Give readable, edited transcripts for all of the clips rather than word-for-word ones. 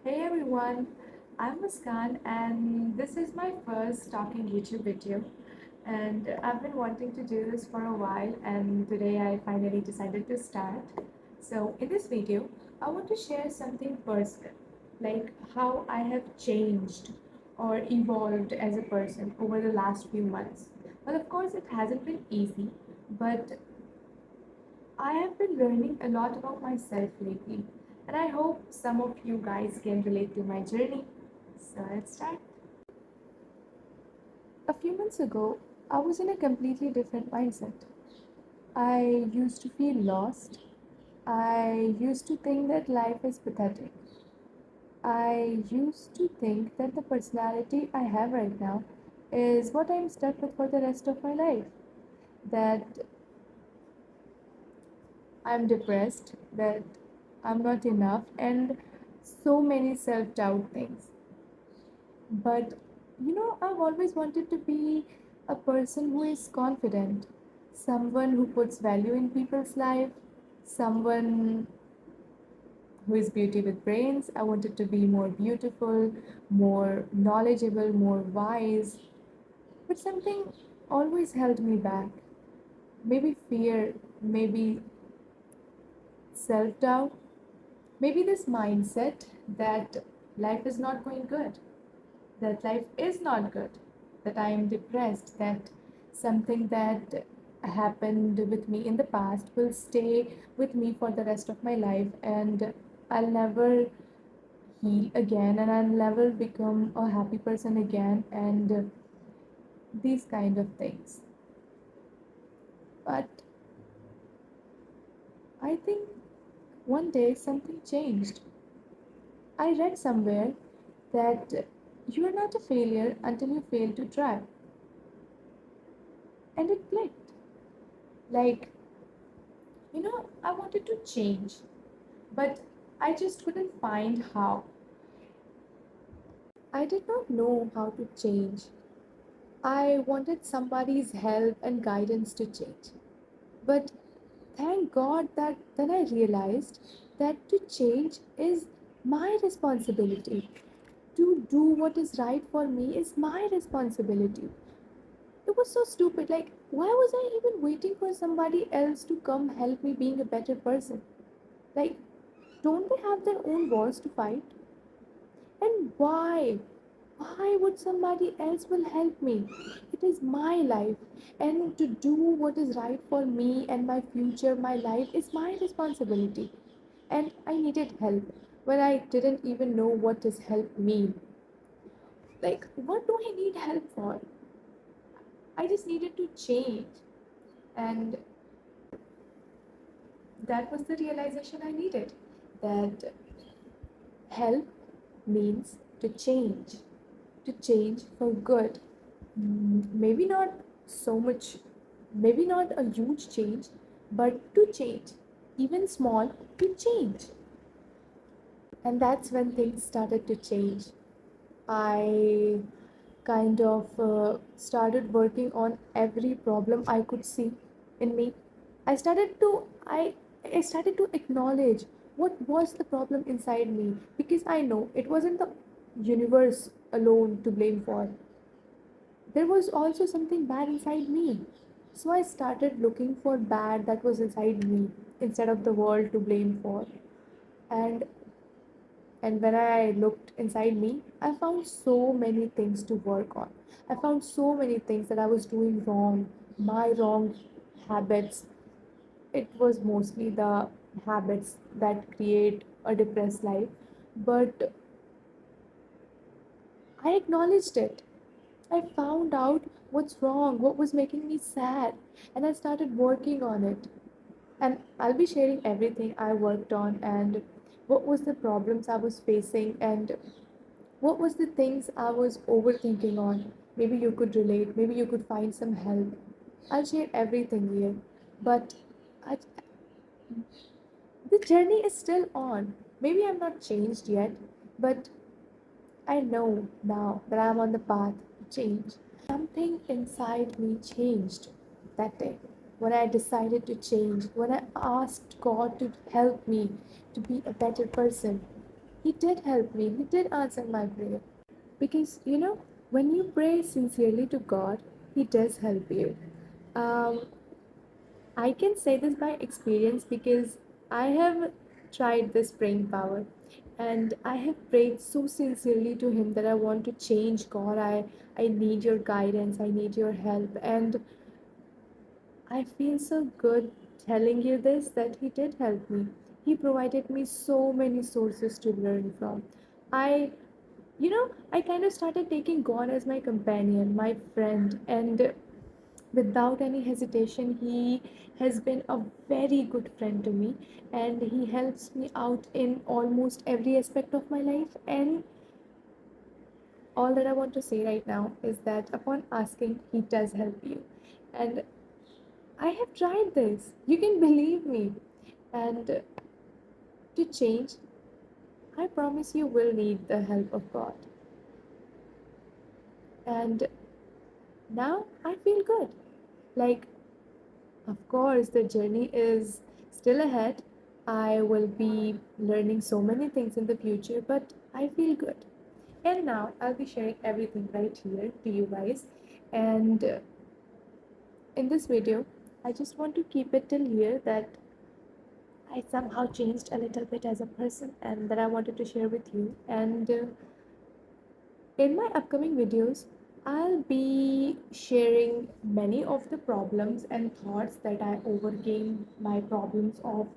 Hey everyone, I'm Muskan and this is my first talking YouTube video. And I've been wanting to do this for a while and today I finally decided to start. So, in this video, I want to share something personal, like how I have changed or evolved as a person over the last few months. Well, of course, it hasn't been easy, but I have been learning a lot about myself lately, and I hope some of you guys can relate to my journey. So let's start. A few months ago, I was in a completely different mindset. I used to feel lost. I used to think that life is pathetic. I used to think that the personality I have right now is what I'm stuck with for the rest of my life. That I'm depressed, that I'm not enough, and so many self doubt things. But I've always wanted to be a person who is confident, someone who puts value in people's life, someone who is beauty with brains. I wanted to be more beautiful, more knowledgeable, more wise. But something always held me back. Maybe fear, maybe self doubt, maybe this mindset that life is not going good, that life is not good, that I am depressed, that something that happened with me in the past will stay with me for the rest of my life and I'll never heal again and I'll never become a happy person again and these kind of things. But I think one day something changed. I read somewhere that you are not a failure until you fail to try, and it clicked. Like, I wanted to change, but I just couldn't find how. I did not know how to change. I wanted somebody's help and guidance to change. But thank God that then I realized that to change is my responsibility. To do what is right for me is my responsibility. It was so stupid. Like, why was I even waiting for somebody else to come help me being a better person? Like, don't they have their own wars to fight? And why? Why would somebody else will help me? It is my life. And to do what is right for me and my future, my life is my responsibility. And I needed help when I didn't even know what does help mean. Like, what do I need help for? I just needed to change. And that was the realization I needed. That help means to change for good. Maybe not so much, maybe not a huge change, but to change, even small, to change. And that's when things started to change. I kind of started working on every problem I could see in me. I started to I I started to acknowledge what was the problem inside me because I know it wasn't the universe alone to blame for. There was also something bad inside me. So I started looking for bad that was inside me instead of the world to blame for. And and when I looked inside me, I found so many things to work on. I found so many things that I was doing wrong, my wrong habits. It was mostly the habits that create a depressed life. But I acknowledged it. I found out what's wrong, what was making me sad, and I started working on it. And I'll be sharing everything I worked on and what was the problems I was facing and what was the things I was overthinking on. Maybe you could relate, maybe you could find some help. I'll share everything here. But I, the journey is still on. Maybe I'm not changed yet, but I know now that I'm on the path to change. Something inside me changed that day when I decided to change, when I asked God to help me to be a better person. He did help me, He did answer my prayer. Because, when you pray sincerely to God, He does help you. Um, I can say this by experience because I have tried this praying power and I have prayed so sincerely to Him that I want to change. God, I need your guidance, I need your help. And I feel so good telling you this that He did help me. He provided me so many sources to learn from. I, I kind of started taking God as my companion, my friend, and without any hesitation, He has been a very good friend to me, and He helps me out in almost every aspect of my life. And all that I want to say right now is that upon asking, He does help you. And I have tried this. You can believe me. And to change, I promise you will need the help of God. And now I feel good. Like, of course, the journey is still ahead. I will be learning so many things in the future, but I feel good. And now I'll be sharing everything right here to you guys. And in this video, I just want to keep it till here that I somehow changed a little bit as a person and that I wanted to share with you. And in my upcoming videos, I'll be sharing many of the problems and thoughts that I overcame, my problems of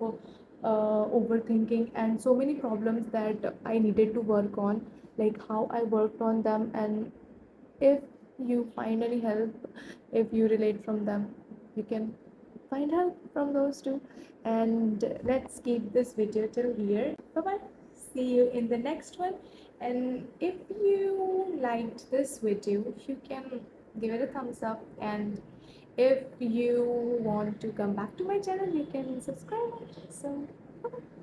overthinking, and so many problems that I needed to work on, like how I worked on them. And if you find any help, if you relate from them, you can find help from those too. And let's keep this video till here. Bye bye. See you in the next one. And if you liked this video, you can give it a thumbs up. And if you want to come back to my channel, you can subscribe. So bye bye.